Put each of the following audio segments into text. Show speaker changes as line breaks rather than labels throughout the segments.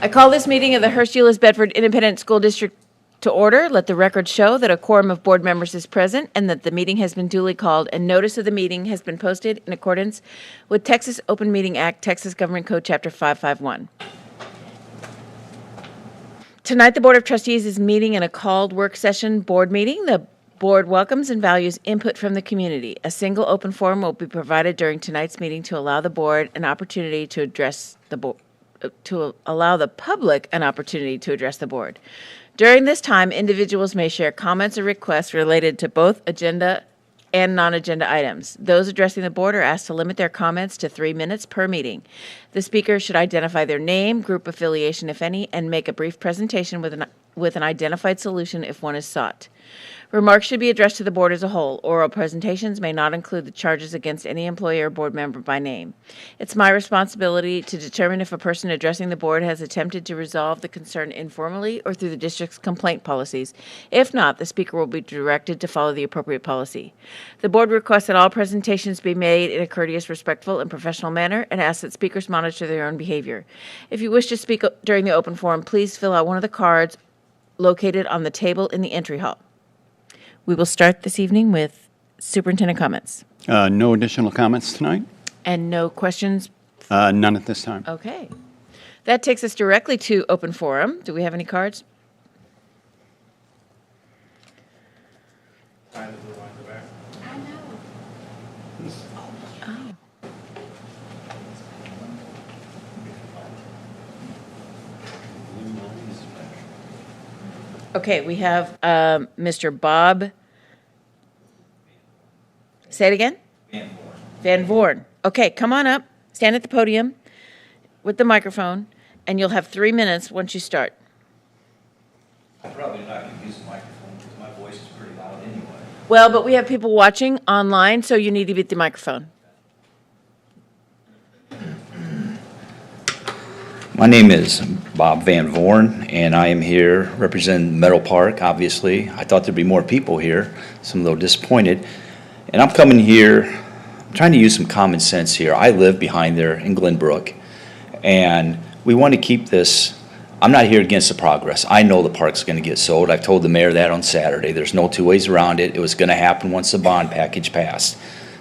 I call this meeting of the Hurst-Euless-Bedford Independent School District to order. Let the record show that a quorum of board members is present and that the meeting has been duly called and notice of the meeting has been posted in accordance with Texas Open Meeting Act, Texas Government Code Chapter 551. Tonight, the Board of Trustees is meeting in a called work session board meeting. The board welcomes and values input from the community. A single open forum will be provided during tonight's meeting to allow the board an opportunity to address the board. To allow the public an opportunity to address the board. During this time, individuals may share comments or requests related to both agenda and non-agenda items. Those addressing the board are asked to limit their comments to 3 minutes per meeting. The speaker should identify their name, group affiliation, if any, and make a brief presentation with an identified solution if one is sought. Remarks should be addressed to the board as a whole. Oral presentations may not include the charges against any employee or board member by name. It's my responsibility to determine if a person addressing the board has attempted to resolve the concern informally or through the district's complaint policies. If not, the speaker will be directed to follow the appropriate policy. The board requests that all presentations be made in a courteous, respectful, and professional manner and asks that speakers monitor their own behavior. If you wish to speak during the open forum, please fill out one of the cards located on the table in the entry hall. We will start this evening with superintendent comments.
No additional comments tonight?
And no questions?
None at this time.
Okay. That takes us directly to open forum. Do we have any cards?
I know.
Oh. Okay, we have Mr. Bob. Say it again? Van Voorn. Okay, come on up, stand at the podium with the microphone, and you'll have 3 minutes once you start.
I'm probably not going to use the microphone because my voice is pretty loud anyway.
Well, but we have people watching online, so you need to beat the microphone.
My name is Bob Van Voorn, and I am here representing Meadow Park, obviously. I thought there'd be more people here, some a little disappointed. And I'm coming here, I'm trying to use some common sense here. I live behind there in Glenbrook, and we want to keep this. I'm not here against the progress. I know the park's going to get sold. I've told the mayor that on Saturday. There's no two ways around it. It was going to happen once the bond package passed.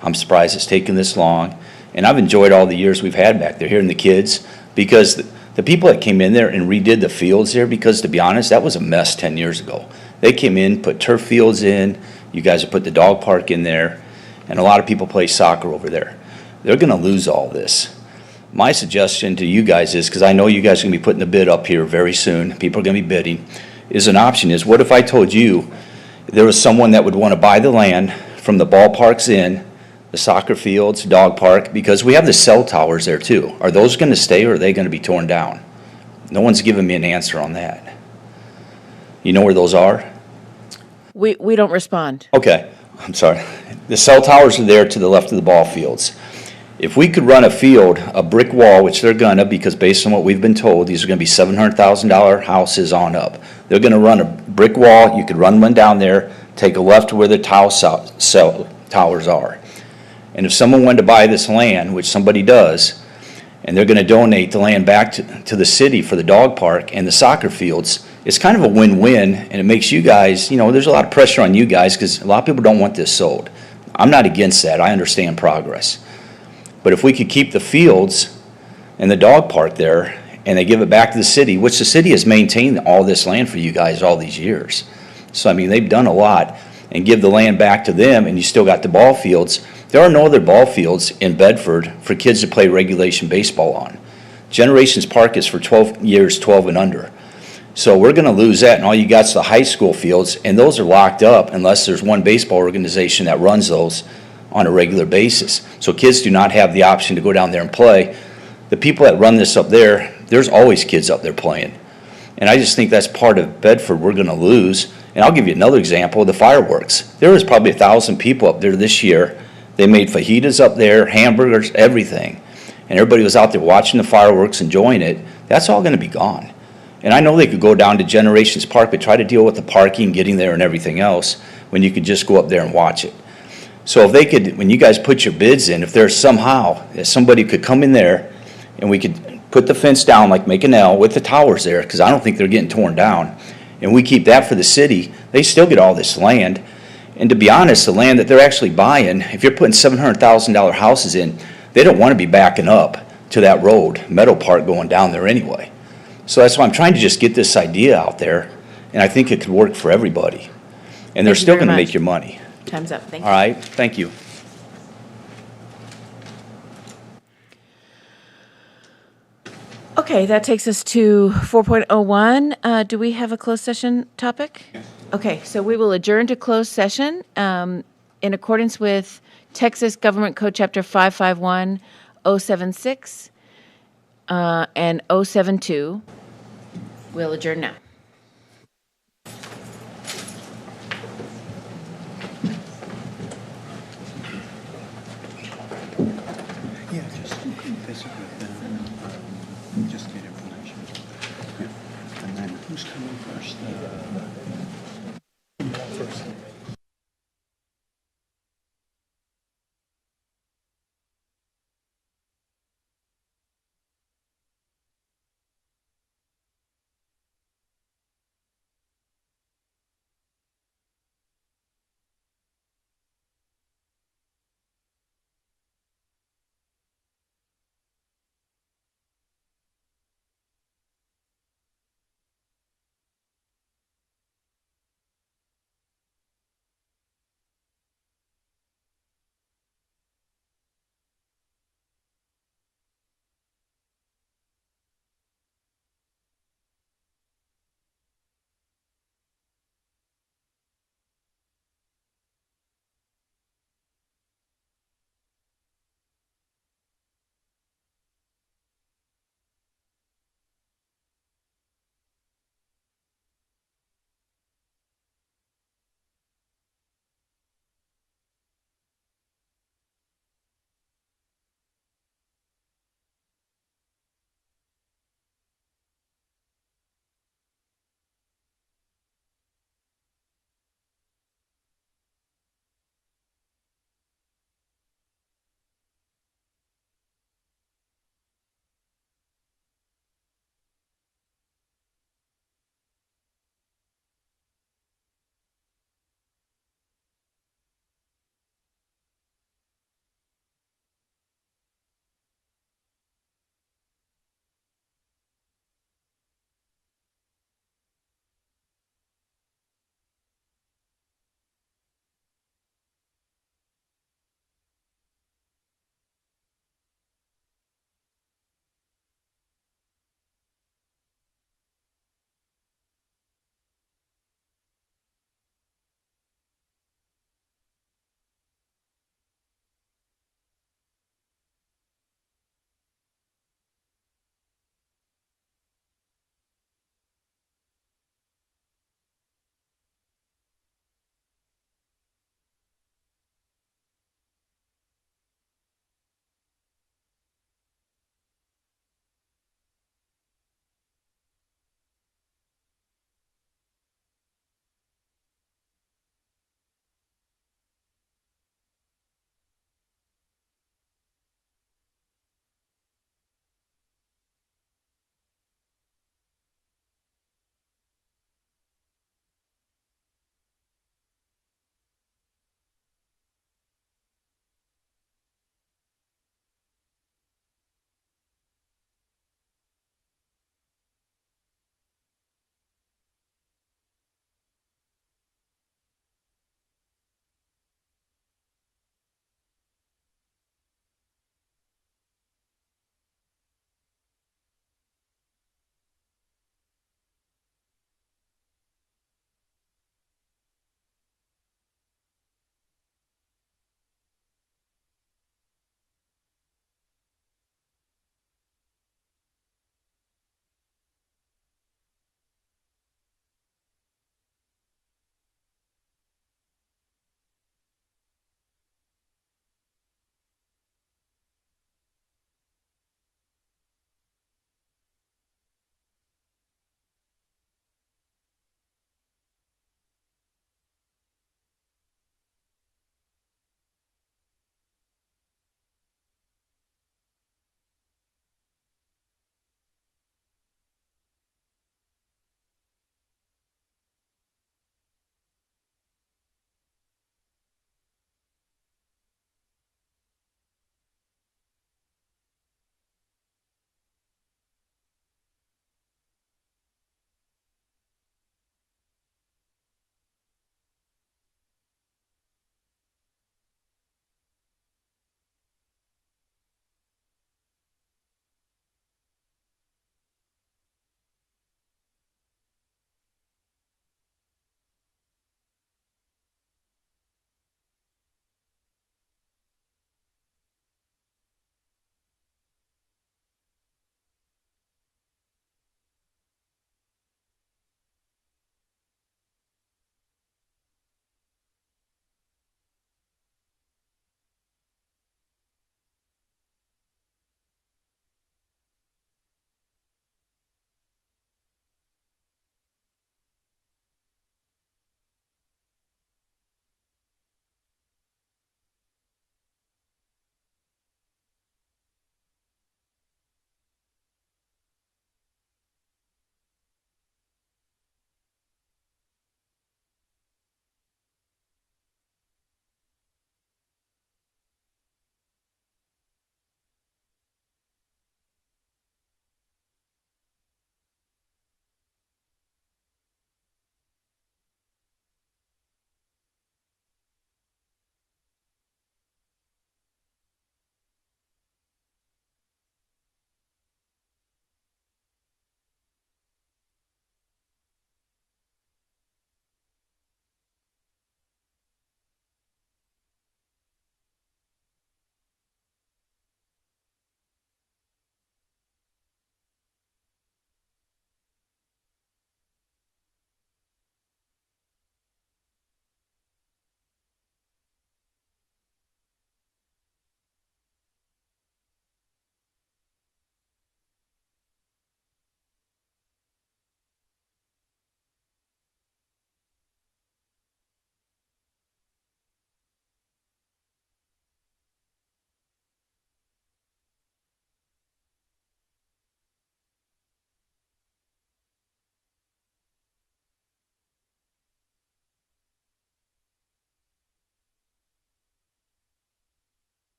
I'm surprised it's taken this long, and I've enjoyed all the years we've had back there, hearing the kids, because the people that came in there and redid the fields there, because to be honest, that was a mess 10 years ago. They came in, put turf fields in, you guys have put the dog park in there, and a lot of people play soccer over there. They're going to lose all this. My suggestion to you guys is, because I know you guys are going to be putting a bid up here very soon, people are going to be bidding, is an option is, what if I told you there was someone that would want to buy the land from the ballparks in, the soccer fields, dog park, because we have the cell towers there too. Are those going to stay or are they going to be torn down? No one's given me an answer on that. You know where those are?
We don't respond.
Okay, I'm sorry. The cell towers are there to the left of the ball fields. If we could run a field, a brick wall, which they're gonna, because based on what we've been told, these are gonna be $700,000 houses on up. They're gonna run a brick wall, you could run one down there, take a left to where the cell towers are. And if someone wanted to buy this land, which somebody does, and they're gonna donate the land back to the city for the dog park and the soccer fields, it's kind of a win-win, and it makes you guys, you know, there's a lot of pressure on you guys because a lot of people don't want this sold. I'm not against that. I understand progress. But if we could keep the fields and the dog park there and they give it back to the city, which the city has maintained all this land for you guys all these years. So, I mean, they've done a lot, and give the land back to them and you still got the ball fields. There are no other ball fields in Bedford for kids to play regulation baseball on. Generations Park is for 12 years, 12 and under. So we're going to lose that, and all you got is the high school fields, and those are locked up unless there's one baseball organization that runs those on a regular basis. So kids do not have the option to go down there and play. The people that run this up there, there's always kids up there playing. And I just think that's part of Bedford we're going to lose. And I'll give you another example of the fireworks. There was probably 1,000 people up there this year. They made fajitas up there, hamburgers, everything. And everybody was out there watching the fireworks, enjoying it. That's all going to be gone. And I know they could go down to Generations Park, but try to deal with the parking, getting there, and everything else when you could just go up there and watch it. So if they could, when you guys put your bids in, if there's somehow that somebody could come in there and we could put the fence down, like make an L with the towers there, because I don't think they're getting torn down, and we keep that for the city, they still get all this land. And to be honest, the land that they're actually buying, if you're putting $700,000 houses in, they don't want to be backing up to that road, Meadow Park going down there anyway. So that's why I'm trying to just get this idea out there, and I think it could work for everybody. And they're
Thank you
still
very
gonna
much.
make your money.
Time's up. Thank
All
you.
right, thank you.
Okay, that takes us to 4.01. Do we have a closed session topic? Yes. Okay, so we will adjourn to closed session in accordance with Texas Government Code Chapter 551076 and 072. We'll adjourn now.
Yeah, just visit with them, just get information. Yeah. And then who's coming first?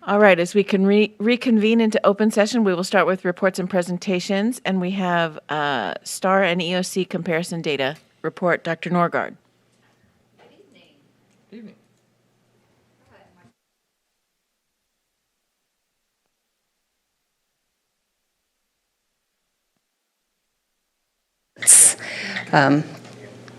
All right, as we can reconvene into open session, we will start with reports and presentations, and we have STAR and EOC comparison data report. Dr. Norgard.
Good evening.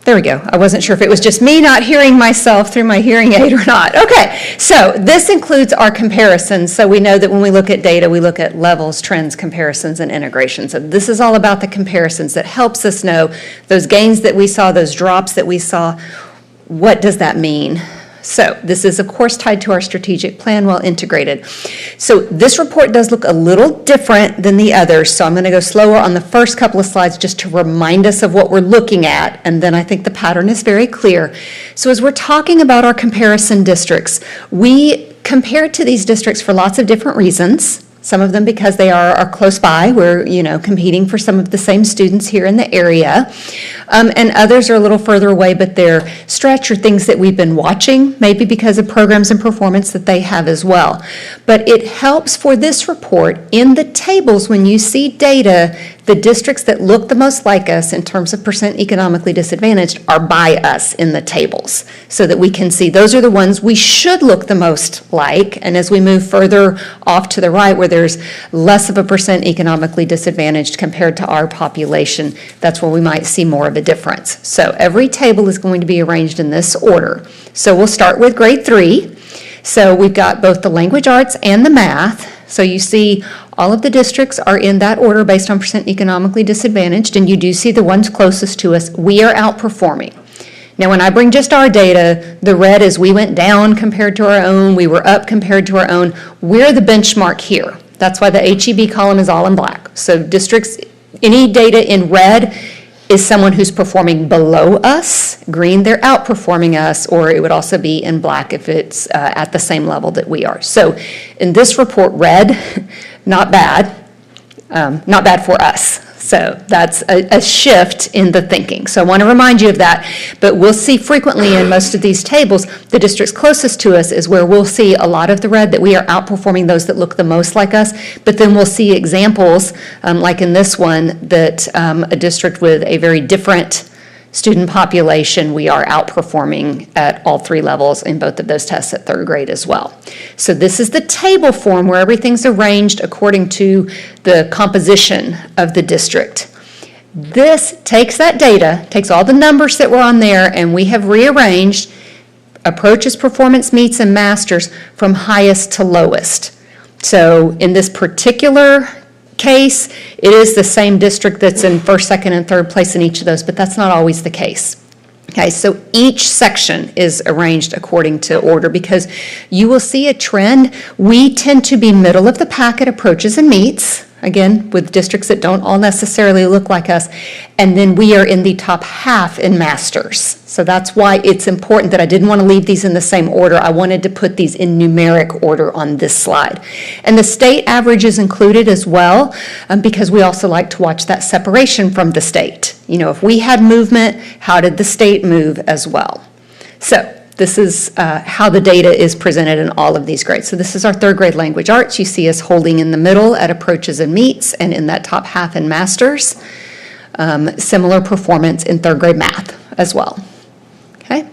There we go. I wasn't sure if it was just me not hearing myself through my hearing aid or not. Okay, so this includes our comparisons. So we know that when we look at data, we look at levels, trends, comparisons, and integration. So this is all about the comparisons that helps us know those gains that we saw, those drops that we saw, what does that mean? So this is, of course, tied to our strategic plan, well integrated. So this report does look a little different than the others, so I'm going to go slower on the first couple of slides just to remind us of what we're looking at, and then I think the pattern is very clear. So as we're talking about our comparison districts, we compare to these districts for lots of different reasons. Some of them because they are close by. We're, competing for some of the same students here in the area. And others are a little further away, but they're stretch or things that we've been watching, maybe because of programs and performance that they have as well. But it helps for this report in the tables when you see data, the districts that look the most like us in terms of percent economically disadvantaged are by us in the tables so that we can see those are the ones we should look the most like. And as we move further off to the right where there's less of a percent economically disadvantaged compared to our population, that's where we might see more of a difference. So every table is going to be arranged in this order. So we'll start with grade 3. So we've got both the language arts and the math. So you see all of the districts are in that order based on percent economically disadvantaged, and you do see the ones closest to us. We are outperforming. Now, when I bring just our data, the red is we went down compared to our own, we were up compared to our own. We're the benchmark here. That's why the HEB column is all in black. So districts, any data in red is someone who's performing below us. Green, they're outperforming us, or it would also be in black if it's at the same level that we are. So in this report, red, not bad for us. So that's a shift in the thinking. So I want to remind you of that. But we'll see frequently in most of these tables, the districts closest to us is where we'll see a lot of the red that we are outperforming those that look the most like us. But then we'll see examples, like in this one, that a district with a very different student population, we are outperforming at all 3 levels in both of those tests at 3rd grade as well. So this is the table form where everything's arranged according to the composition of the district. This takes that data, takes all the numbers that were on there, and we have rearranged approaches, performance, meets, and masters from highest to lowest. So in this particular case, it is the same district that's in 1st, 2nd, and 3rd place in each of those, but that's not always the case. Okay, so each section is arranged according to order because you will see a trend. We tend to be middle of the pack at approaches and meets, again, with districts that don't all necessarily look like us, and then we are in the top half in masters. So that's why it's important that I didn't want to leave these in the same order. I wanted to put these in numeric order on this slide. And the state average is included as well because we also like to watch that separation from the state. If we had movement, how did the state move as well? So this is how the data is presented in all of these grades. So this is our 3rd grade language arts. You see us holding in the middle at approaches and meets and in that top half in masters. Similar performance in 3rd grade math as well. Okay.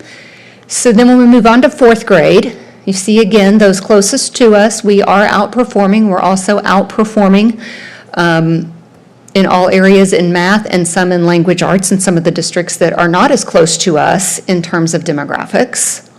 So then when we move on to 4th grade, you see again those closest to us, we are outperforming. We're also outperforming in all areas in math and some in language arts and some of the districts that are not as close to us in terms of demographics.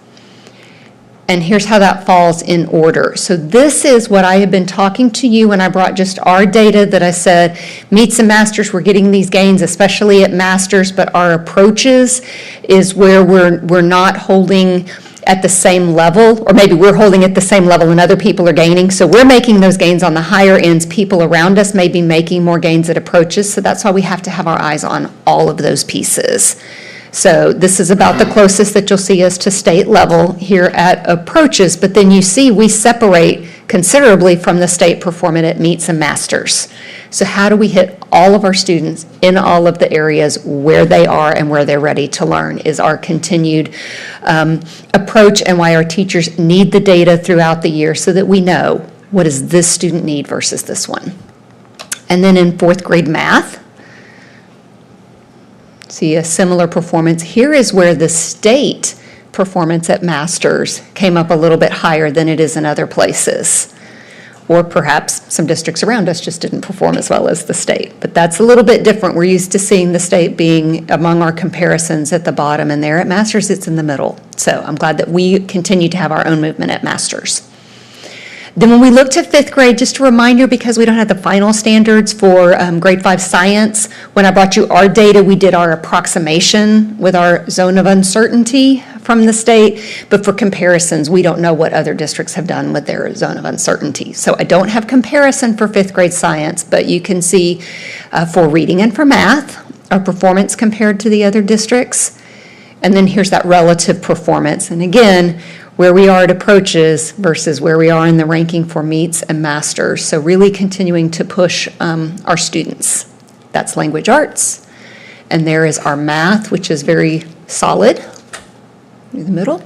And here's how that falls in order. So this is what I have been talking to you when I brought just our data that I said meets and masters, we're getting these gains, especially at masters, but our approaches is where we're not holding at the same level, or maybe we're holding at the same level and other people are gaining. So we're making those gains on the higher ends. People around us may be making more gains at approaches. So that's why we have to have our eyes on all of those pieces. So this is about the closest that you'll see us to state level here at approaches, but then you see we separate considerably from the state performing at meets and masters. So how do we hit all of our students in all of the areas where they are and where they're ready to learn is our continued approach, and why our teachers need the data throughout the year so that we know what does this student need versus this one. And then in 4th grade math, see a similar performance. Here is where the state performance at masters came up a little bit higher than it is in other places. Or perhaps some districts around us just didn't perform as well as the state. But that's a little bit different. We're used to seeing the state being among our comparisons at the bottom, and there at masters it's in the middle. So I'm glad that we continue to have our own movement at masters. Then when we look to 5th grade, just a reminder, because we don't have the final standards for grade 5 science, when I brought you our data, we did our approximation with our zone of uncertainty from the state, but for comparisons, we don't know what other districts have done with their zone of uncertainty. So I don't have comparison for 5th grade science, but you can see for reading and for math, our performance compared to the other districts. And then here's that relative performance. And again, where we are at approaches versus where we are in the ranking for meets and masters. So really continuing to push our students. That's language arts. And there is our math, which is very solid in the middle.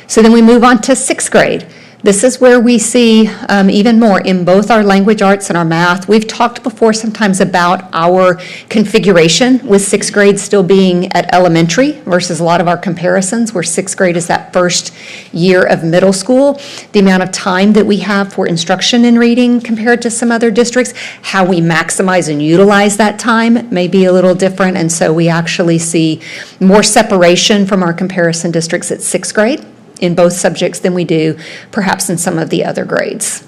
So then we move on to 6th grade. This is where we see even more in both our language arts and our math. We've talked before sometimes about our configuration with 6th grade still being at elementary versus a lot of our comparisons where 6th grade is that first year of middle school. The amount of time that we have for instruction in reading compared to some other districts, how we maximize and utilize that time may be a little different, and so we actually see more separation from our comparison districts at 6th grade in both subjects than we do perhaps in some of the other grades.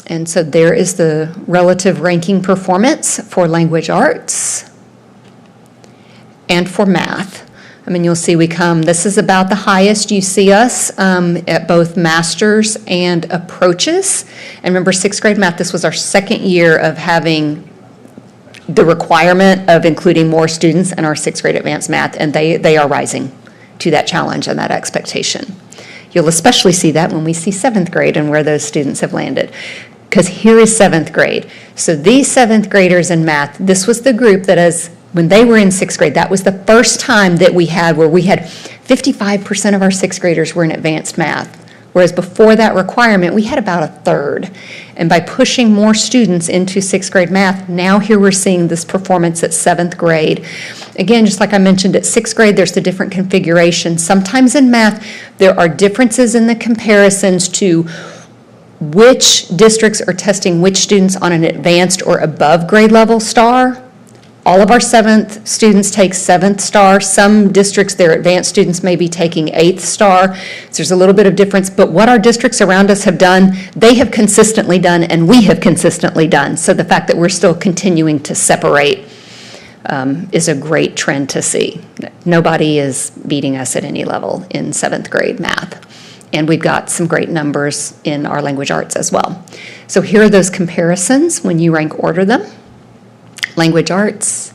And so there is the relative ranking performance for language arts and for math. I mean, you'll see this is about the highest you see us at both masters and approaches. And remember, 6th grade math, this was our second year of having the requirement of including more students in our 6th grade advanced math, and they are rising to that challenge and that expectation. You'll especially see that when we see 7th grade and where those students have landed. Because here is 7th grade. So these 7th graders in math, this was the group that when they were in 6th grade, that was the first time that we had 55% of our 6th graders were in advanced math. Whereas before that requirement, we had about a third. And by pushing more students into 6th grade math, now here we're seeing this performance at 7th grade. Again, just like I mentioned, at 6th grade, there's the different configurations. Sometimes in math, there are differences in the comparisons to which districts are testing which students on an advanced or above grade level star. All of our 7th students take 7th star. Some districts, their advanced students may be taking 8th star. So there's a little bit of difference. But what our districts around us have done, they have consistently done, and we have consistently done. So the fact that we're still continuing to separate is a great trend to see. Nobody is beating us at any level in 7th grade math. And we've got some great numbers in our language arts as well. So here are those comparisons when you rank order them. Language arts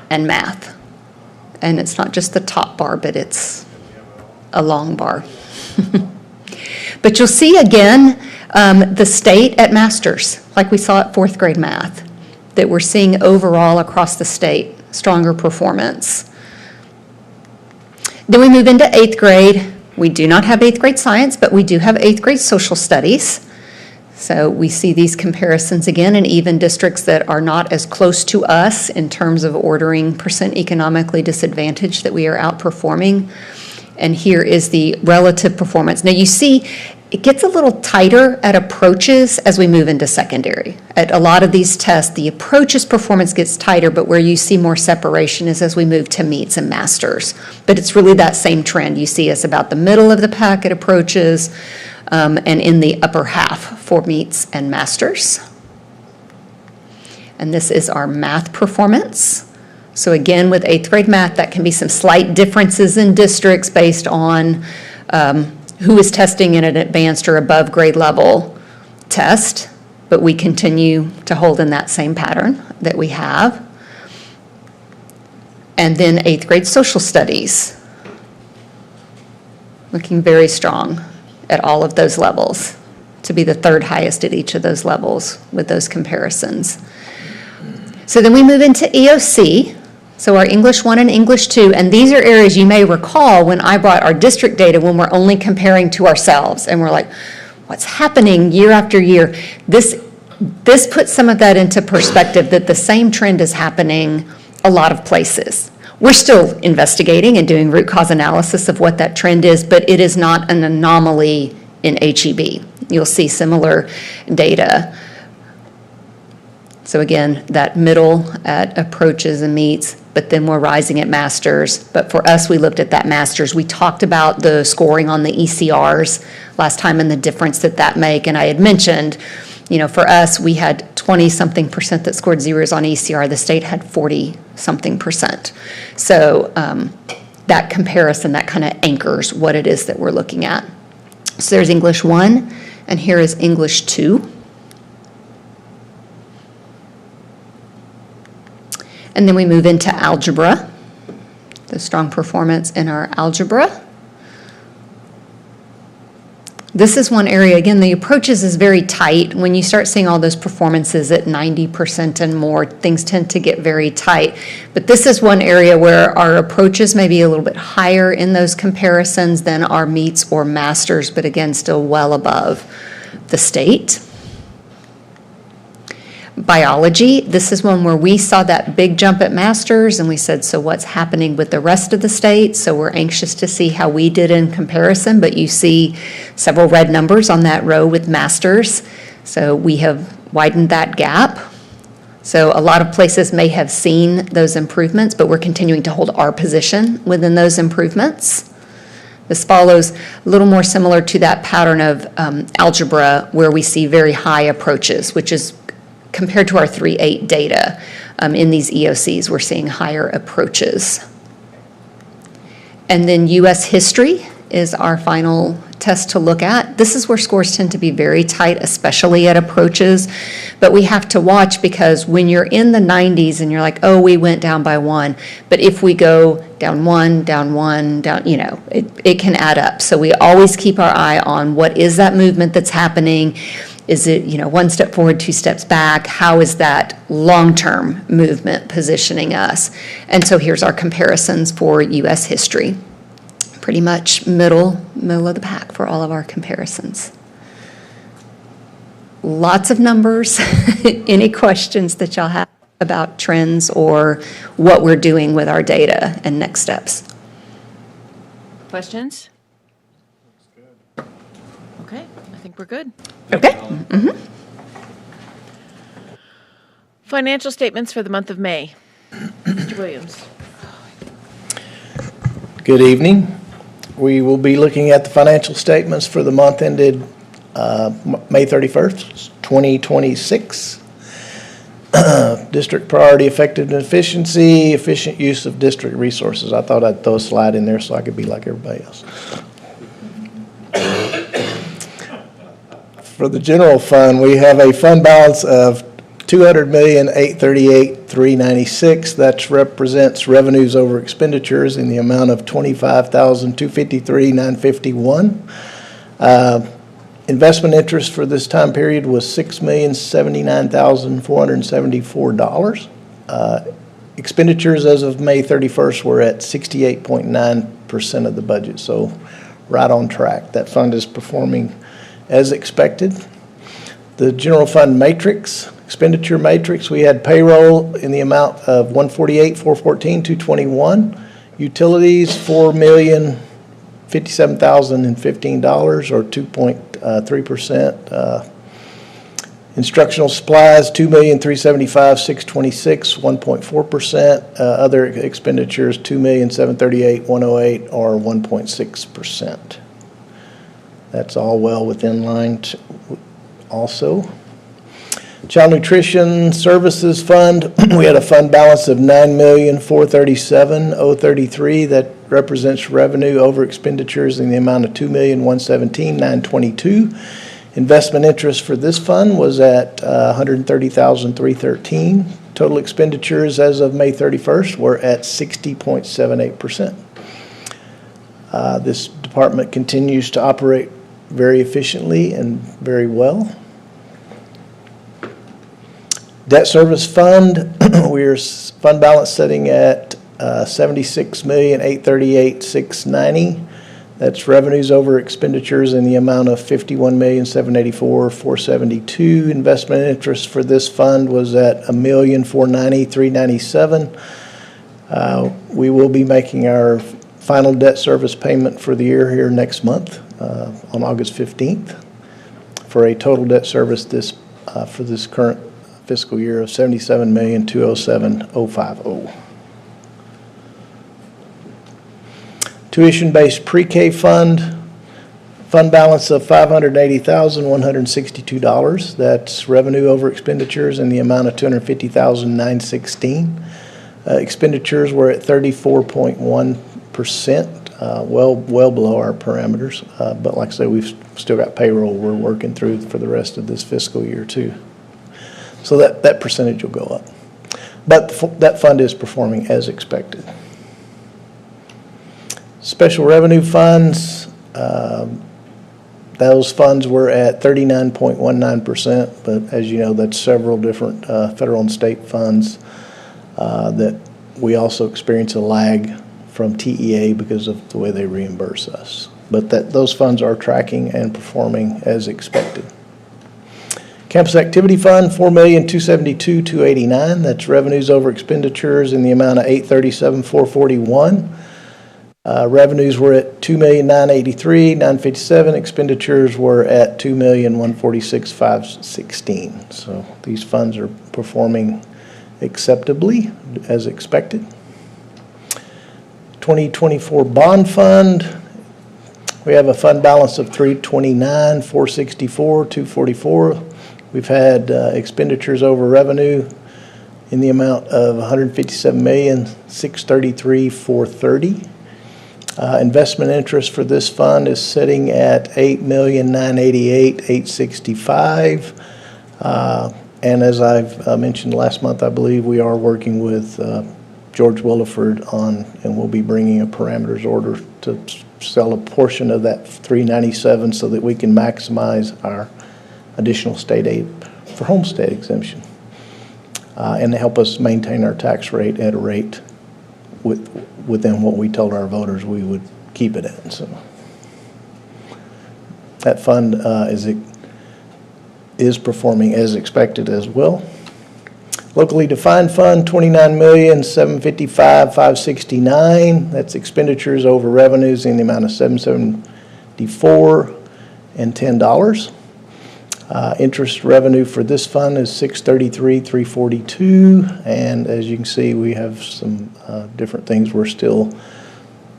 and math. And it's not just the top bar, but it's a long bar. But you'll see again the state at masters, like we saw at 4th grade math, that we're seeing overall across the state stronger performance. Then we move into 8th grade. We do not have 8th grade science, but we do have 8th grade social studies. So we see these comparisons again in even districts that are not as close to us in terms of ordering percent economically disadvantaged that we are outperforming. And here is the relative performance. Now you see it gets a little tighter at approaches as we move into secondary. At a lot of these tests, the approaches performance gets tighter, but where you see more separation is as we move to meets and masters. But it's really that same trend. You see us about the middle of the pack at approaches, and in the upper half for meets and masters. And this is our math performance. So again, with 8th grade math, that can be some slight differences in districts based on who is testing in an advanced or above grade level test, but we continue to hold in that same pattern that we have. And then 8th grade social studies, looking very strong. at all of those levels, to be the third highest at each of those levels with those comparisons. So then we move into EOC, so our English 1 and English 2, and these are areas you may recall when I brought our district data when we're only comparing to ourselves, and we're like, what's happening year after year? This puts some of that into perspective, that the same trend is happening a lot of places. We're still investigating and doing root cause analysis of what that trend is, but it is not an anomaly in HEB. You'll see similar data. So again, that middle at approaches and meets, but then we're rising at masters. But for us, we looked at that masters. We talked about the scoring on the ECRs last time and the difference that make. And I had mentioned, for us, we had 20-something% that scored zeros on ECR. The state had 40-something%. So that comparison, that kind of anchors what it is that we're looking at. So there's English 1, and here is English 2. And then we move into algebra, the strong performance in our algebra. This is one area, again, the approaches is very tight. When you start seeing all those performances at 90% and more, things tend to get very tight. But this is one area where our approaches may be a little bit higher in those comparisons than our meets or masters, but again, still well above the state. Biology, this is one where we saw that big jump at masters and we said, so what's happening with the rest of the state? So we're anxious to see how we did in comparison, but you see several red numbers on that row with masters. So we have widened that gap. So a lot of places may have seen those improvements, but we're continuing to hold our position within those improvements. This follows a little more similar to that pattern of algebra where we see very high approaches, which is compared to our 3.8 data in these EOCs, we're seeing higher approaches. And then U.S. history is our final test to look at. This is where scores tend to be very tight, especially at approaches. But we have to watch because when you're in the 90s and you're like, oh, we went down by 1. But if we go down 1, it can add up. So we always keep our eye on what is that movement that's happening. Is it, 1 step forward, 2 steps back? How is that long-term movement positioning us? And so here's our comparisons for U.S. history. Pretty much middle of the pack for all of our comparisons. Lots of numbers. Any questions that y'all have about trends or what we're doing with our data and next steps?
Questions? Okay, I think we're good.
Okay. Mm-hmm.
Financial statements for the month of May. Mr. Williams.
Good evening. We will be looking at the financial statements for the month ended May 31st, 2026. District priority, effective and efficiency, efficient use of district resources. I thought I'd throw a slide in there so I could be like everybody else. For the general fund, we have a fund balance of $200,838,396. That represents revenues over expenditures in the amount of $25,253,951. Investment interest for this time period was $6,079,474. Expenditures as of May 31st were at 68.9% of the budget, so right on track. That fund is performing as expected. The general fund matrix, expenditure matrix, we had payroll in the amount of $148,414,221. Utilities, $4,057,015 or 2.3%. Instructional supplies, $2,375,626, 1.4%. Other expenditures, $2,738,108 or 1.6%. That's all well within line also. Child Nutrition Services Fund, we had a fund balance of $9,437,033. That represents revenue over expenditures in the amount of $2,117,922. Investment interest for this fund was at $130,313. Total expenditures as of May 31st were at 60.78%. This department continues to operate very efficiently and very well. Debt service fund, we're fund balance sitting at $76,838,690. That's revenues over expenditures in the amount of $51,784,472. Investment interest for this fund was at $1,490,397. We will be making our final debt service payment for the year here next month on August 15th for a total debt service for this current fiscal year of $77,207,050. Tuition-based pre-K fund balance of $580,162. That's revenue over expenditures in the amount of $250,916. Expenditures were at 34.1%, well below our parameters. But like I say, we've still got payroll we're working through for the rest of this fiscal year too. So that percentage will go up. But that fund is performing as expected. Special revenue funds, those funds were at 39.19%, but as you know, that's several different federal and state funds that we also experience a lag from TEA because of the way they reimburse us. But those funds are tracking and performing as expected. Campus Activity Fund, $4,272,289. That's revenues over expenditures in the amount of $837,441. Revenues were at $2,983,957. Expenditures were at $2,146,516. So these funds are performing acceptably as expected. 2024 Bond Fund. We have a fund balance of $329,464,244. We've had expenditures over revenue in the amount of $157,633,430. Investment interest for this fund is sitting at $8,988,865. And as I've mentioned last month, I believe we are working with George Williford and we'll be bringing a parameters order to sell a portion of that $397 so that we can maximize our additional state aid for homestead exemption and to help us maintain our tax rate at a rate within what we told our voters we would keep it at. So that fund is performing as expected as well. Locally defined fund, $29,755,569. That's expenditures over revenues in the amount of $774 and $10. Interest revenue for this fund is $633,342, and as you can see, we have some different things we're still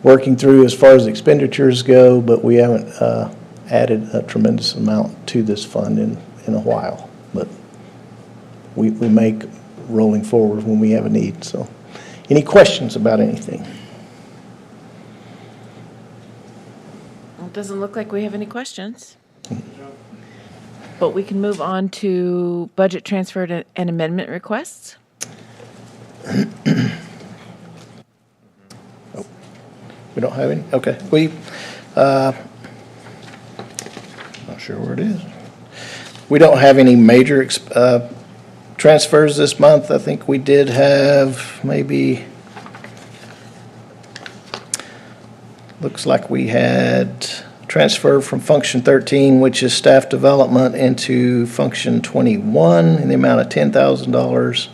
working through as far as expenditures go, but we haven't added a tremendous amount to this fund in a while. But we make rolling forward when we have a need. So, any questions about anything?
Well, it doesn't look like we have any questions. But we can move on to budget transfer and amendment requests.
Oh, we don't have any? Okay. Not sure where it is. We don't have any major transfers this month. I think we did have maybe, looks like we had transfer from Function 13, which is staff development, into Function 21 in the amount of $10,000.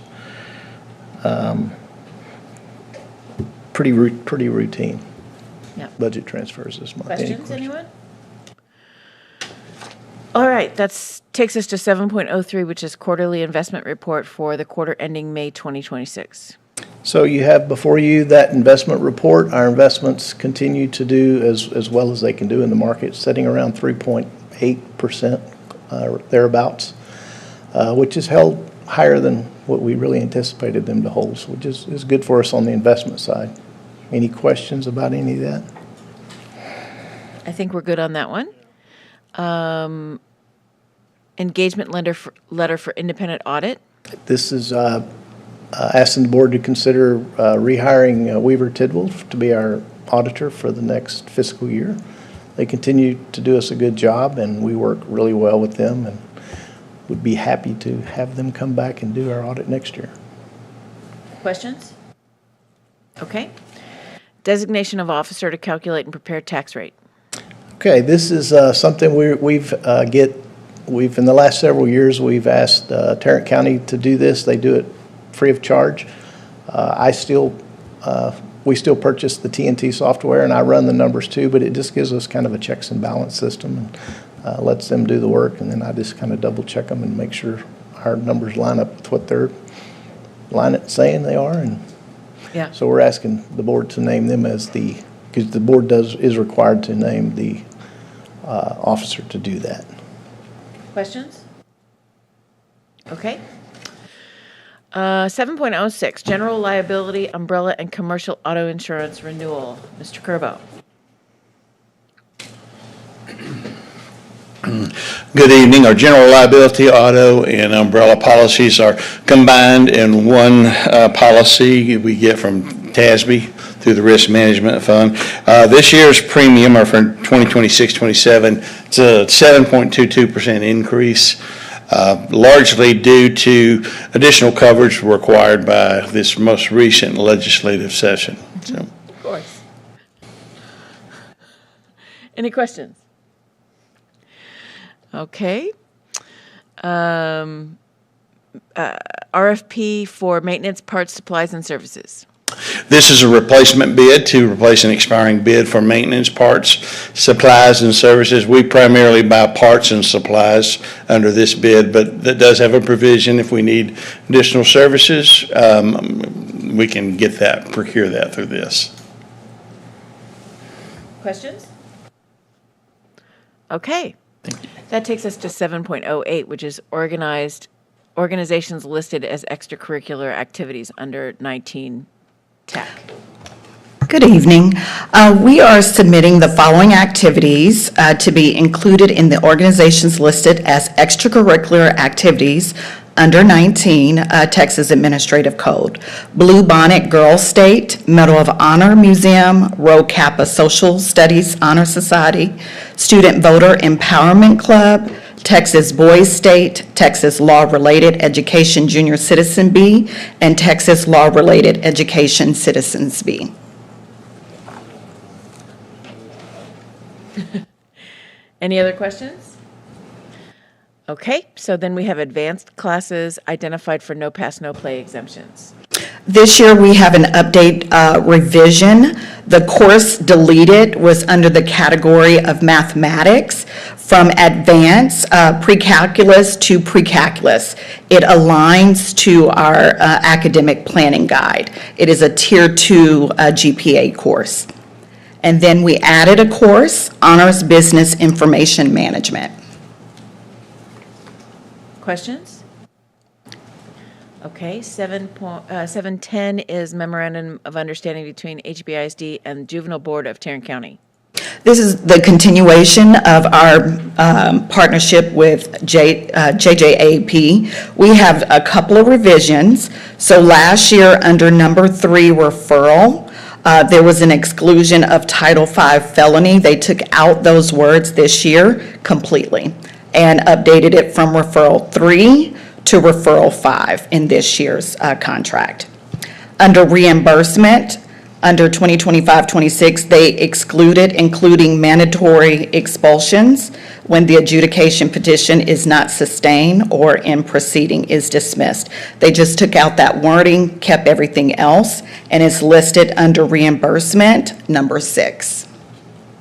Pretty routine budget transfers this month.
Questions, anyone? All right, takes us to 7.03, which is quarterly investment report for the quarter ending May 2026.
So you have before you that investment report. Our investments continue to do as well as they can do in the market, sitting around 3.8% thereabouts, which is held higher than what we really anticipated them to hold, so which is good for us on the investment side. Any questions about any of that?
I think we're good on that one. Engagement letter for independent audit.
This is asking the board to consider rehiring Weaver Tidwell to be our auditor for the next fiscal year. they continue to do us a good job, and we work really well with them, and would be happy to have them come back and do our audit next year.
Questions? Okay. Designation of officer to calculate and prepare tax rate.
Okay, this is something we've in the last several years, we've asked Tarrant County to do this. They do it free of charge. We still purchase the TNT software, and I run the numbers too, but it just gives us kind of a checks and balance system and lets them do the work, and then I just kind of double check them and make sure our numbers line up with what they're saying they are. And
Yeah.
so we're asking the board to name them as because the board is required to name the officer to do that.
Questions? Okay. 7.06, general liability, umbrella, and commercial auto insurance renewal. Mr. Curbo.
Good evening. Our general liability, auto, and umbrella policies are combined in one policy we get from TASB through the Risk Management Fund. This year's premium, or for 2026-27, it's a 7.22% increase, largely due to additional coverage required by this most recent legislative session. So.
Of course. Any questions? Okay. RFP for maintenance, parts, supplies, and services.
This is a replacement bid to replace an expiring bid for maintenance, parts, supplies, and services. We primarily buy parts and supplies under this bid, but that does have a provision if we need additional services, we can procure that through this.
Questions? Okay. That takes us to 7.08, which is organizations listed as extracurricular activities under 19 Tech.
Good evening. We are submitting the following activities to be included in the organizations listed as extracurricular activities under 19 Texas Administrative Code. Blue Bonnet Girl State, Medal of Honor Museum, Rho Kappa Social Studies Honor Society, Student Voter Empowerment Club, Texas Boys State, Texas Law-Related Education Junior Citizen B, and Texas Law-Related Education Citizens B.
Any other questions? Okay, so then we have advanced classes identified for no pass, no play exemptions.
This year, we have an update revision. The course deleted was under the category of mathematics from advanced pre-calculus to pre-calculus. It aligns to our academic planning guide. It is a Tier 2 GPA course. And then we added a course, Honors Business Information Management.
Questions? Okay, 710 is Memorandum of Understanding between HBISD and Juvenile Board of Tarrant County.
This is the continuation of our partnership with JJAP. We have a couple of revisions. So last year, under number 3, referral, there was an exclusion of Title V felony. They took out those words this year completely and updated it from referral 3 to referral 5 in this year's contract. Under reimbursement, under 2025-26, they excluded including mandatory expulsions when the adjudication petition is not sustained or in proceeding is dismissed. They just took out that wording, kept everything else, and it's listed under reimbursement number 6.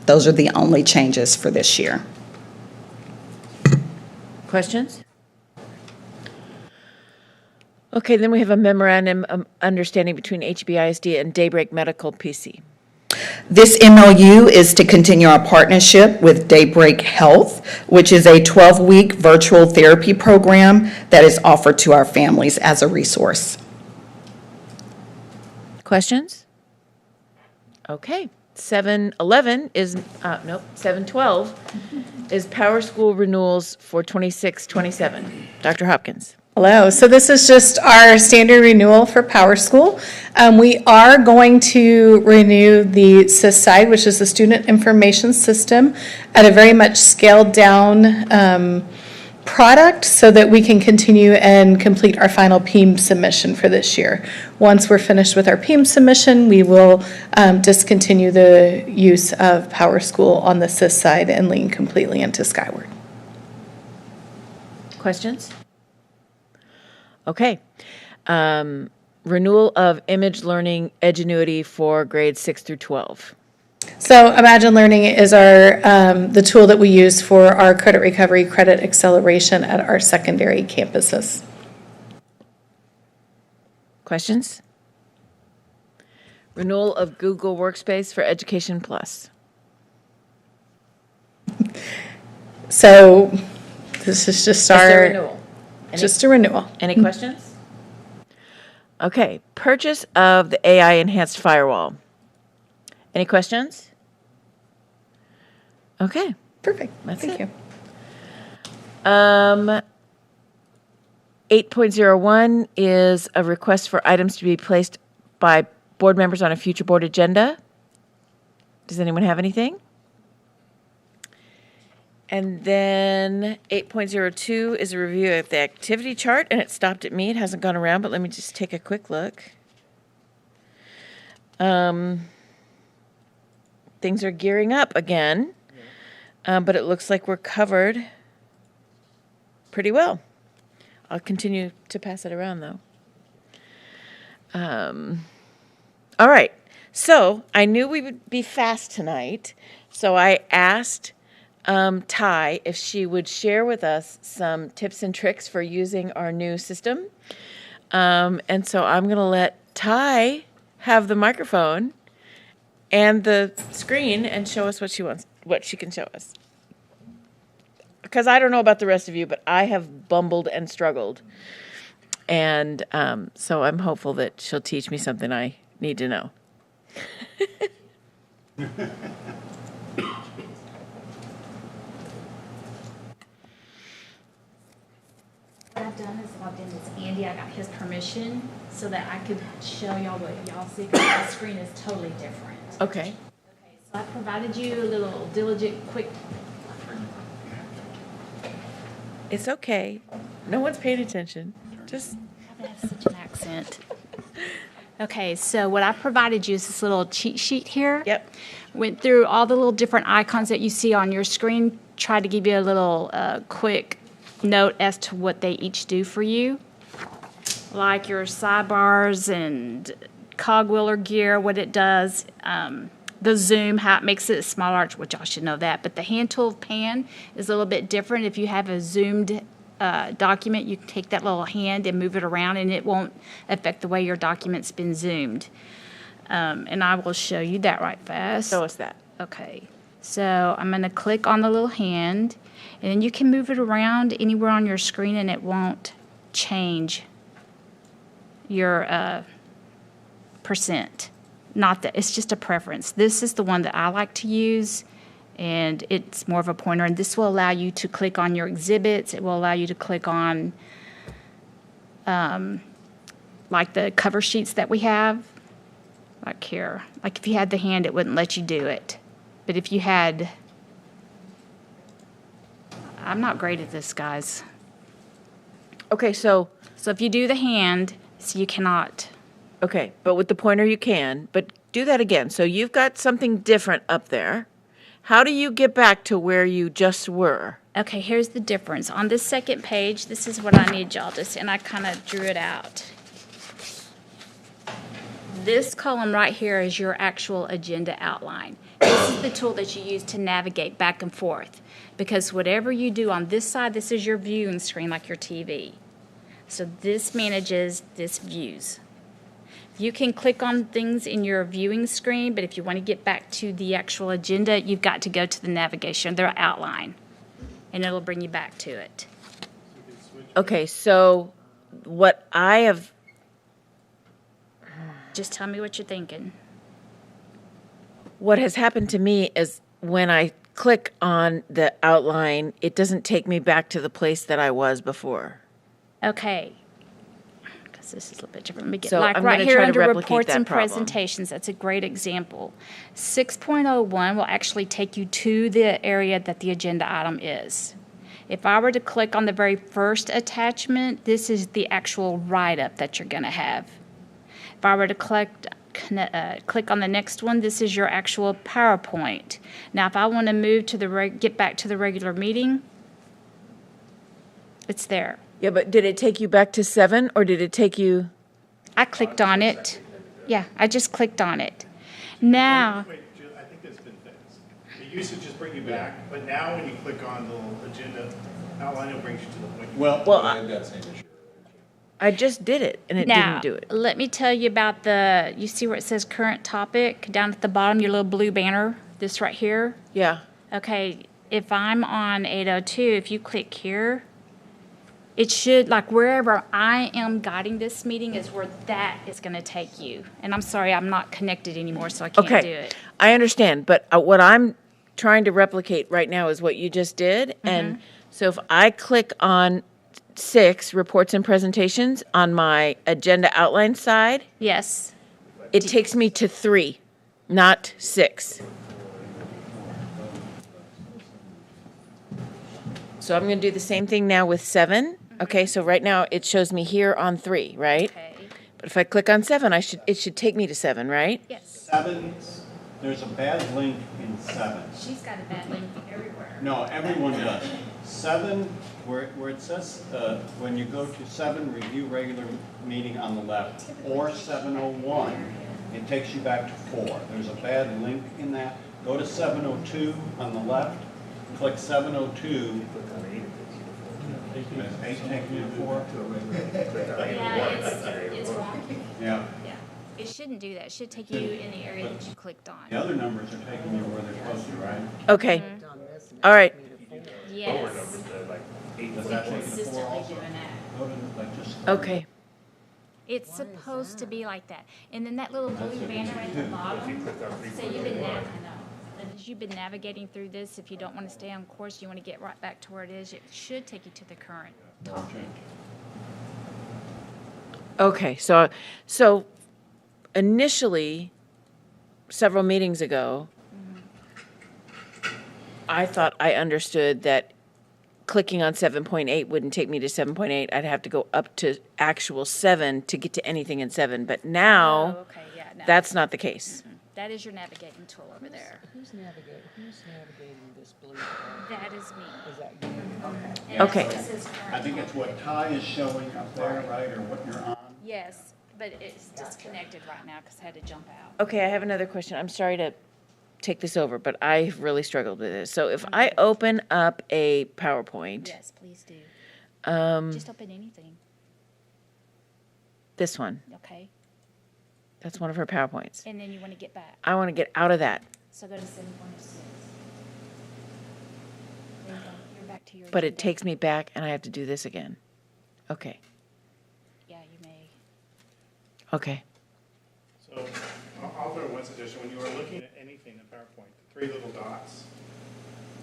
Those are the only changes for this year.
Questions? Okay, then we have a memorandum of understanding between HBISD and Daybreak Medical PC.
This MOU is to continue our partnership with Daybreak Health, which is a 12-week virtual therapy program that is offered to our families as a resource.
Questions? Okay, 712 is Power School renewals for 26-27. Dr. Hopkins.
Hello. So this is just our standard renewal for Power School. We are going to renew the SIS side, which is the Student Information System, at a very much scaled down product so that we can continue and complete our final PEAM submission for this year. Once we're finished with our PEAM submission, we will discontinue the use of Power School on the SIS side and lean completely into Skyward.
Questions? Okay. Renewal of Image Learning Edgenuity for grades 6 through 12.
So Imagine Learning is the tool that we use for our credit recovery, credit acceleration at our secondary campuses.
Questions? Renewal of Google Workspace for Education Plus.
So this is just
Just a
our,
renewal.
just a renewal.
Any questions? Okay, purchase of the AI enhanced firewall. Any questions? Okay,
Perfect.
That's
Thank
it.
you.
8.01 is a request for items to be placed by board members on a future board agenda. Does anyone have anything? And then 8.02 is a review of the activity chart, and it stopped at me. It hasn't gone around, but let me just take a quick look. Things are gearing up again, but it looks like we're covered pretty well. I'll continue to pass it around, though. All right. So I knew we would be fast tonight, so I asked Ty if she would share with us some tips and tricks for using our new system. And so I'm going to let Ty have the microphone and the screen and show us what she can show us. Because I don't know about the rest of you, but I have bumbled and struggled. And so I'm hopeful that she'll teach me something I need to know.
What I've done is logged in as Andy. I got his permission so that I could show y'all what y'all see, because my screen is totally different.
Okay.
Okay, so I provided you a little diligent, quick.
It's okay. No one's paying attention. Just
I have such an accent. Okay, so what I provided you is this little cheat sheet here.
Yep.
Went through all the little different icons that you see on your screen, tried to give you a little quick note as to what they each do for you. Like your sidebars and cogwheeler gear, what it does, the zoom, how it makes it smaller, which y'all should know that. But the hand tool pan is a little bit different. If you have a zoomed document, you can take that little hand and move it around, and it won't affect the way your document's been zoomed. And I will show you that right fast.
show us that.
Okay, so I'm going to click on the little hand, and then you can move it around anywhere on your screen, and it won't change your percent. Not that, it's just a preference. This is the one that I like to use, and it's more of a pointer, and this will allow you to click on your exhibits. It will allow you to click on like the cover sheets that we have, like here. Like if you had the hand, it wouldn't let you do it. But if you had, I'm not great at this, guys.
Okay, so
So if you do the hand, so you cannot.
okay, but with the pointer you can. But do that again. So you've got something different up there. How do you get back to where you just were?
Okay, here's the difference. On this second page, this is what I need y'all to see, and I kind of drew it out. This column right here is your actual agenda outline. This is the tool that you use to navigate back and forth, because whatever you do on this side, this is your viewing screen, like your TV. So this manages this views. You can click on things in your viewing screen, but if you want to get back to the actual agenda, you've got to go to the navigation, their outline, and it'll bring you back to it.
Okay, so what I have,
Just tell me what you're thinking.
what has happened to me is when I click on the outline, it doesn't take me back to the place that I was before.
Okay. Because this is a little bit different. Let me get,
So
like
I'm
right
gonna
here
try to
under
replicate
reports
that
and
problem.
presentations, that's a great example. 6.01 will actually take you to the area that the agenda item is. If I were to click on the very first attachment, this is the actual write-up that you're going to have. If I were to click on the next one, this is your actual PowerPoint. Now, if I want to move to get back to the regular meeting, it's there.
Yeah, but did it take you back to 7, or did it take you?
I clicked on it. Yeah, I just clicked on it. Now,
Wait, Jill, I think that's been fixed. It used to just bring you back, but now when you click on the little agenda outline, it brings you to the point.
Well, I just did it, and it
now,
didn't do it.
let me tell you about you see where it says current topic down at the bottom, your little blue banner, this right here?
Yeah.
Okay, if I'm on 802, if you click here, it should, like wherever I am guiding this meeting is where that is going to take you. And I'm sorry, I'm not connected anymore, so I can't do
Okay,
it.
I understand, but what I'm trying to replicate right now is what you just did.
Mm-hmm.
And so if I click on 6, reports and presentations, on my agenda outline side,
Yes.
it takes me to 3, not 6. So I'm going to do the same thing now with 7. Okay, so right now it shows me here on 3, right?
Okay.
But if I click on 7, it should take me to 7, right?
Yes.
7, there's a bad link in 7.
She's got a bad link everywhere.
No, everyone does. 7, where it says, when you go to 7, review regular meeting on the left, or 701, it takes you back to 4. There's a bad link in that. Go to 702 on the left, click 702. Does 8 take you to 4?
Yeah, it's wonky.
Yeah.
Yeah. It shouldn't do that. It should take you in the area that you clicked on.
The other numbers are taking you where they're supposed to, right?
Okay. All right.
Yes.
Does that take you to 4
Consistently
also?
doing that.
Go to, like, just.
Okay.
It's supposed to be like that. And then that little blue banner at the bottom, say you've been navigating through this, if you don't want to stay on course, you want to get right back to where it is, it should take you to the current topic.
Okay, so initially, several meetings ago, I thought I understood that clicking on 7.8 wouldn't take me to 7.8. I'd have to go up to actual 7 to get to anything in 7. But now,
Oh, okay, yeah, no.
that's not the case.
That is your navigating tool over there.
Who's navigating this blue?
That is me.
Is that you? Okay.
And
Okay.
that's what says current
I think it's what Ty is showing up there, right, or what you're on.
Yes, but it's disconnected right now because I had to jump out.
Okay, I have another question. I'm sorry to take this over, but I really struggled with this. So if I open up a PowerPoint,
Yes, please do.
Um,
Just open anything,
this one,
okay?
that's one of her PowerPoints.
And then you want to get back.
I want to get out of that,
So go to 7.6. There you go. You're back to your.
but it
agenda.
takes me back and I have to do this again. Okay,
Yeah, you may.
okay.
So I'll throw one suggestion. When you are looking at anything in PowerPoint, the 3 little dots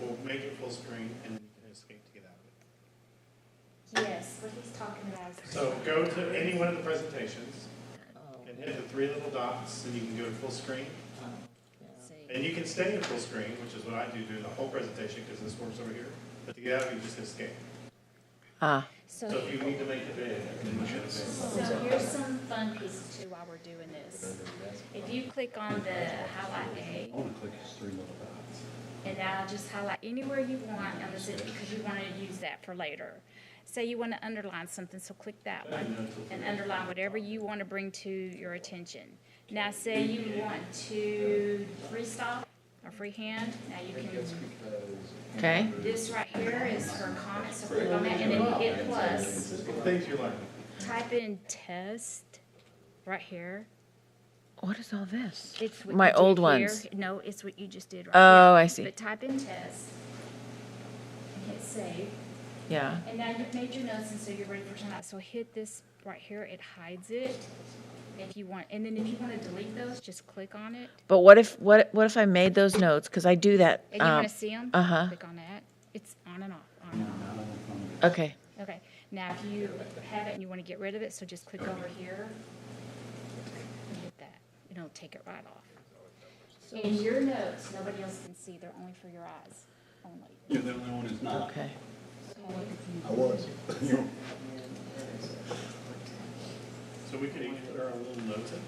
will make it full screen and then you can escape to get out of it.
Yes, what he's talking about is.
So go to any one of the presentations and hit the 3 little dots and you can go to full screen. And you can stay in full screen, which is what I do during the whole presentation because this works over here. But to get out, you just hit escape.
Ah,
So if you need to make it big, then you hit escape.
So here's some fun pieces too while we're doing this. If you click on the highlight A,
I want to click his 3 little dots.
and now just highlight anywhere you want, and this is because you want to use that for later. Say you want to underline something, so click that one and underline whatever you want to bring to your attention. Now say you want to freestyle or freehand, now you can,
okay.
this right here is her comment, so click on that and then you hit plus.
Things you're learning.
Type in test right here.
What is all this?
It's what
My
you did
old
here.
ones.
No, it's what you just did right
Oh,
here.
I see.
But type in test and hit save.
Yeah.
And now you've made your notes and so you're ready for tonight. So hit this right here, it hides it if you want. And then if you want to delete those, just click on it.
But what if I made those notes? Because I do that.
And you want to see them?
uh-huh.
Click on that. It's on and off, on and off.
Okay.
Okay. Now, if you have it and you want to get rid of it, so just click over here and hit that. It'll take it right off. In your notes, nobody else can see. They're only for your eyes only.
You're the only one who's not.
Okay.
I was.
So we could each put our own little notes in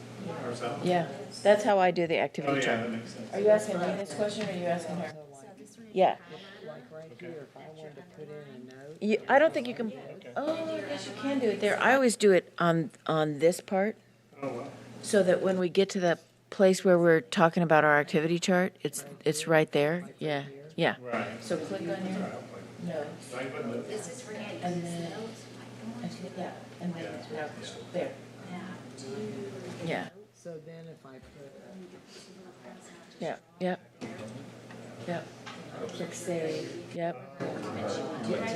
ourselves?
Yeah, that's how I do the
Oh,
activity
yeah,
chart.
that makes sense.
Are you asking me this question, or are you asking her? Yeah.
Like right here, if I wanted to put in a note.
I don't think you can, oh, I guess you can do it there. I always do it on this part,
Oh, wow.
so that when we get to the place where we're talking about our activity chart, it's right there. Yeah, yeah.
Right.
So click on your notes,
So I can put notes.
and then, yeah, and then, there. Yeah,
So then if I put,
yeah, yep, yep. Click save, yep. Yeah, go back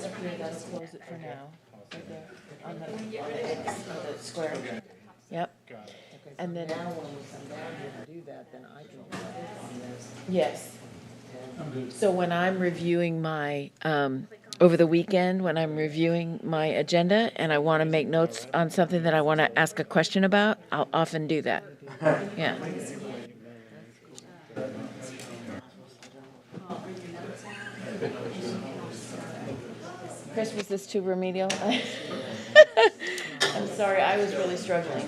up here, that'll close it for now. Right there, on the square. Yep. And then,
now when we come down here to do that, then I can click on this.
yes. So when I'm reviewing my, over the weekend, when I'm reviewing my agenda and I want to make notes on something that I want to ask a question about, I'll often do that. Yeah. Chris, was this too remedial? I'm sorry, I was really struggling.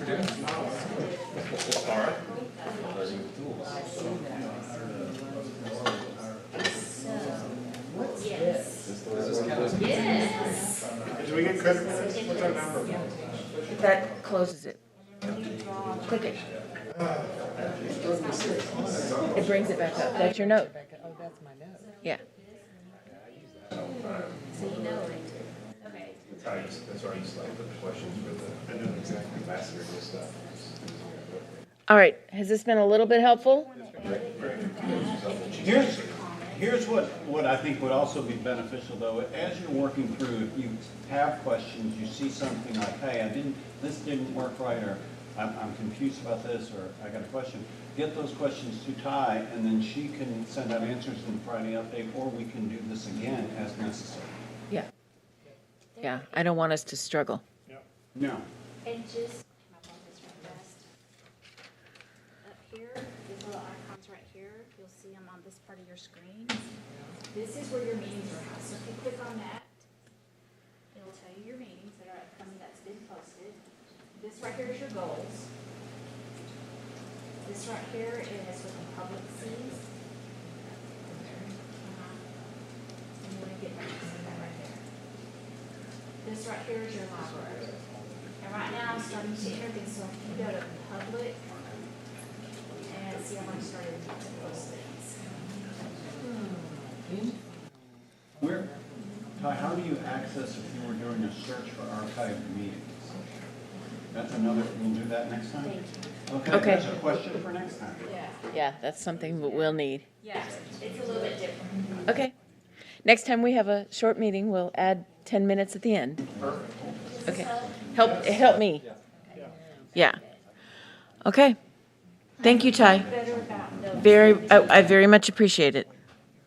Do we get credit for this? What's our number?
That closes it. Click it. It brings it back up. That's your note.
Oh, that's my note.
Yeah.
That's why I used to like put the questions for the, I know exactly ambassador and stuff.
All right, has this been a little bit helpful?
Here's what I think would also be beneficial though, as you're working through, if you have questions, you see something like, hey, this didn't work right, or I'm confused about this, or I got a question, get those questions to Ty, and then she can send out answers in the Friday update, or we can do this again as necessary.
Yeah. Yeah, I don't want us to struggle.
No.
And just, can I hold this real fast? Up here, these little icons right here, you'll see them on this part of your screen. This is where your meetings are housed. So if you click on that, it'll tell you your meetings that are upcoming, that's been posted. This right here is your goals. This right here is what the public sees. And you want to get back to see that right there. This right here is your library. And right now I'm starting to everything, so if you go to public and see how I'm starting to do those things.
Ty, how do you access if you were doing a search for archived meetings? That's another, we'll do that next time? Okay, that's a question for next time.
Yeah, that's something that we'll need.
Yeah, it's a little bit different.
Okay. Next time we have a short meeting, we'll add 10 minutes at the end. Okay. Help me. Yeah. Okay. Thank you, Ty. I very much appreciate it.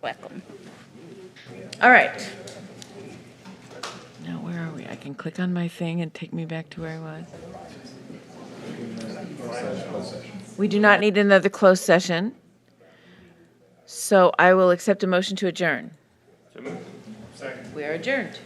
Welcome.
All right. Now, where are we? I can click on my thing and take me back to where I was. We do not need another closed session. So I will accept a motion to adjourn.
Second.
We are adjourned.